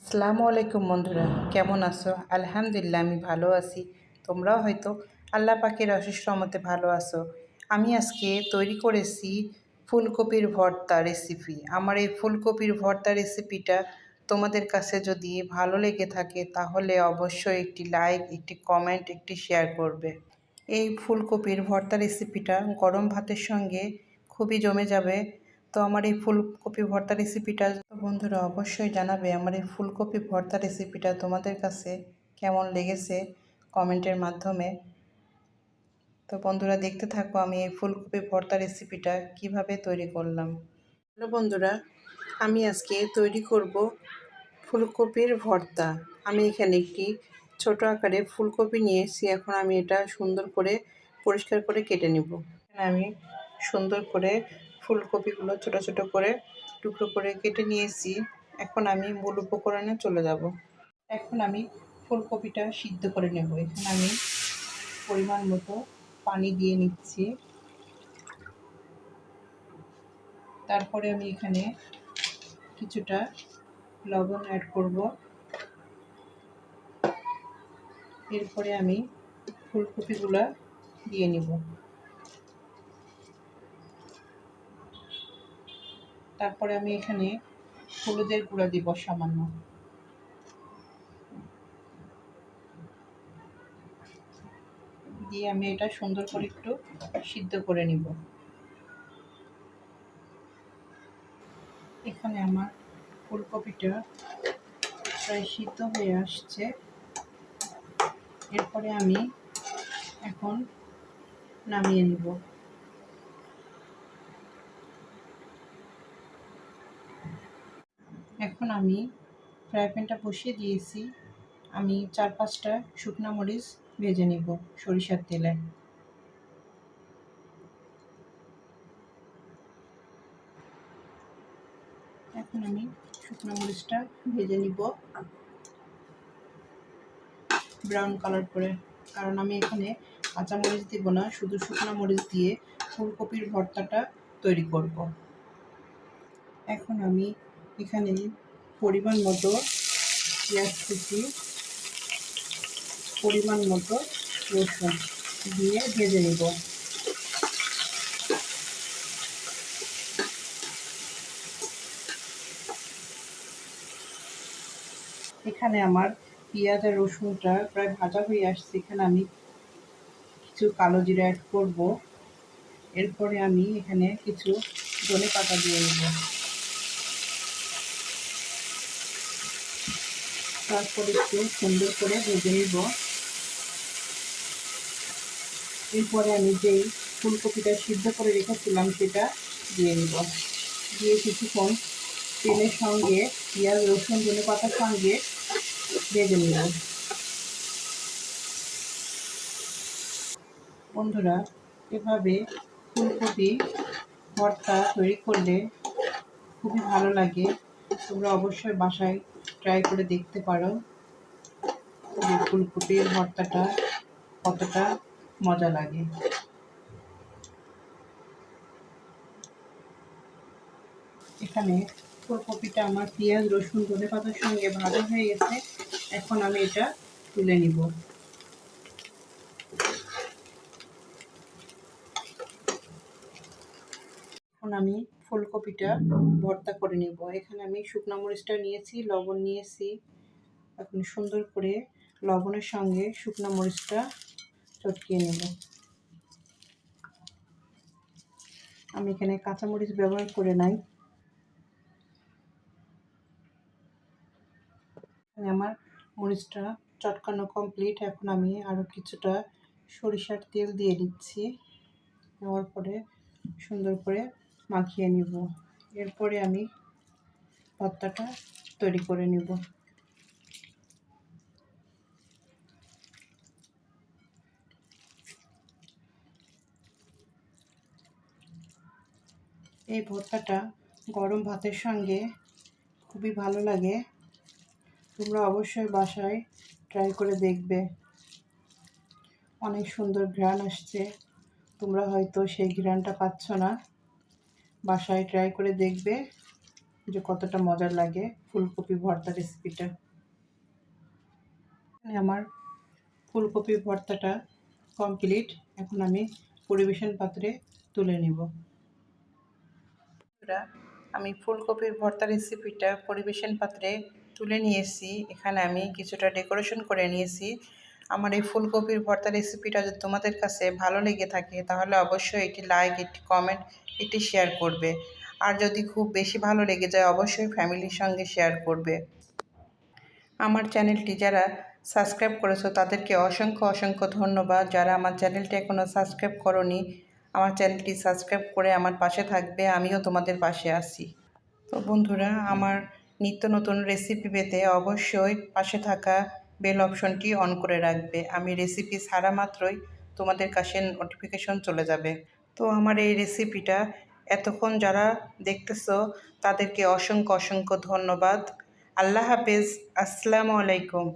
আসসালামু আলাইকুম বন্ধুরা, কেমন আছো? আলহামদুলিল্লাহ আমি ভালো আছি। তোমরাও হয়তো আল্লাহ পাকের অশেষ রহমতে ভালো আছো। আমি আজকে তৈরি করেছি ফুলকপির ভর্তা রেসিপি। আমার এই ফুলকপির ভর্তা রেসিপিটা তোমাদের কাছে যদি ভালো লেগে থাকে তাহলে অবশ্যই একটি লাইক, একটি কমেন্ট, একটি শেয়ার করবে। এই ফুলকপির ভর্তা রেসিপিটা গরম ভাতের সঙ্গে খুবই জমে যাবে। তো আমার এই ফুলকপি ভর্তা রেসিপিটা বন্ধুরা অবশ্যই জানাবে আমার এই ফুলকপি ভর্তা রেসিপিটা তোমাদের কাছে কেমন লেগেছে কমেন্টের মাধ্যমে। তো বন্ধুরা দেখতে থাকো আমি এই ফুলকপি ভর্তা রেসিপিটা কিভাবে তৈরি করলাম। হ্যালো বন্ধুরা, আমি আজকে তৈরি করব ফুলকপির ভর্তা। আমি এখানে একটি ছোট আকারে ফুলকপি নিয়েছি। এখন আমি এটা সুন্দর করে পরিষ্কার করে কেটে নেব। আমি সুন্দর করে ফুলকপিগুলো ছোট ছোট করে টুকরো করে কেটে নিয়েছি। এখন আমি মূল উপকরণে চলে যাব। এখন আমি ফুলকপিটা সিদ্ধ করে নেব। এখানে আমি পরিমাণ মতো পানি দিয়ে নিচ্ছি। তারপরে আমি এখানে কিছুটা লবণ অ্যাড করব। এরপরে আমি ফুলকপিগুলো দিয়ে নিব। তারপরে আমি এখানে হলুদের গুঁড়া দিব সামান্য। দিয়ে আমি এটা সুন্দর করে একটু সিদ্ধ করে নিব। এখানে আমার ফুলকপিটা প্রায় সিদ্ধ হয়ে আসছে। এরপরে আমি এখন নামিয়ে নিব। এখন আমি ফ্রাই প্যানটা বসিয়ে দিয়েছি। আমি 4-5টা শুকনো মরিচ ভেজে নিব সরিষার তেলে। এখন আমি শুকনো মরিচটা ভেজে নিব ব্রাউন কালার করে, কারণ আমি এখানে কাঁচা মরিচ দিব না, শুধু শুকনো মরিচ দিয়ে ফুলকপির ভর্তাটা তৈরি করব। এখন আমি এখানে পরিমাণ মতো পেঁয়াজ কুচি, পরিমাণ মতো রসুন দিয়ে ভেজে নেব। এখানে আমার পেঁয়াজ আর রসুনটা প্রায় ভাজা হয়ে আসছে। এখানে আমি কিছু কালো জিরা অ্যাড করব। এরপরে আমি এখানে কিছু ধনেপাতা দিয়ে নেব। তারপরে একটু সুন্দর করে ভেজে নিব। এরপরে আমি যেই ফুলকপিটা সিদ্ধ করে রেখেছিলাম সেটা দিয়ে নিব। দিয়ে কিছুক্ষণ তেলের সঙ্গে পেঁয়াজ রসুন ধনেপাতার সঙ্গে ভেজে নিব। বন্ধুরা, এভাবে ফুলকপি ভর্তা তৈরি করলে খুবই ভালো লাগে। তোমরা অবশ্যই বাসায় ট্রাই করে দেখতে পারো যে ফুলকপির ভর্তাটা কতটা মজা লাগে। এখানে ফুলকপিটা আমার পেঁয়াজ রসুন ধনেপাতার সঙ্গে ভাজা হয়ে গেছে। এখন আমি এটা তুলে নিব। এখন আমি ফুলকপিটা ভর্তা করে নেব। এখানে আমি শুকনো মরিচটা নিয়েছি, লবণ নিয়েছি। এখন সুন্দর করে লবণের সঙ্গে শুকনো মরিচটা চটকিয়ে নেব। আমি এখানে কাঁচামরিচ ব্যবহার করে নাই। আমার মরিচটা চটকানো কমপ্লিট। এখন আমি আরও কিছুটা সরিষার তেল দিয়ে দিচ্ছি। দেওয়ার পরে সুন্দর করে মাখিয়ে নিব। এরপরে আমি ভর্তাটা তৈরি করে নিব। এই ভর্তাটা গরম ভাতের সঙ্গে খুবই ভালো লাগে। তোমরা অবশ্যই বাসায় ট্রাই করে দেখবে। অনেক সুন্দর ঘ্রাণ আসছে, তোমরা হয়তো সেই ঘ্রাণটা পাচ্ছ না। বাসায় ট্রাই করে দেখবে, যে কতটা মজার লাগে ফুলকপি ভর্তা রেসিপিটা। আমার ফুলকপি ভর্তাটা কমপ্লিট। এখন আমি পরিবেশন পাত্রে তুলে নেব। আমি ফুলকপির ভর্তা রেসিপিটা পরিবেশন পাত্রে তুলে নিয়েছি। এখানে আমি কিছুটা ডেকোরেশন করে নিয়েছি। আমার এই ফুলকপির ভর্তা রেসিপিটা যদি তোমাদের কাছে ভালো লেগে থাকে তাহলে অবশ্যই এটি লাইক, এটি কমেন্ট, এটি শেয়ার করবে। আর যদি খুব বেশি ভালো লেগে যায় অবশ্যই ফ্যামিলির সঙ্গে শেয়ার করবে। আমার চ্যানেলটি যারা সাবস্ক্রাইব করেছো তাদেরকে অসংখ্য অসংখ্য ধন্যবাদ। যারা আমার চ্যানেলটি এখনও সাবস্ক্রাইব করোনি, আমার চ্যানেলটি সাবস্ক্রাইব করে আমার পাশে থাকবে, আমিও তোমাদের পাশে আছি। তো বন্ধুরা, আমার নিত্য নতুন রেসিপি পেতে অবশ্যই পাশে থাকা বেল অপশনটি অন করে রাখবে। আমি রেসিপি ছাড়া মাত্রই তোমাদের কাছে নোটিফিকেশন চলে যাবে। তো আমার এই রেসিপিটা এতক্ষণ যারা দেখতেছো তাদেরকে অসংখ্য অসংখ্য ধন্যবাদ। আল্লাহ হাফেজ। আসসালামু আলাইকুম।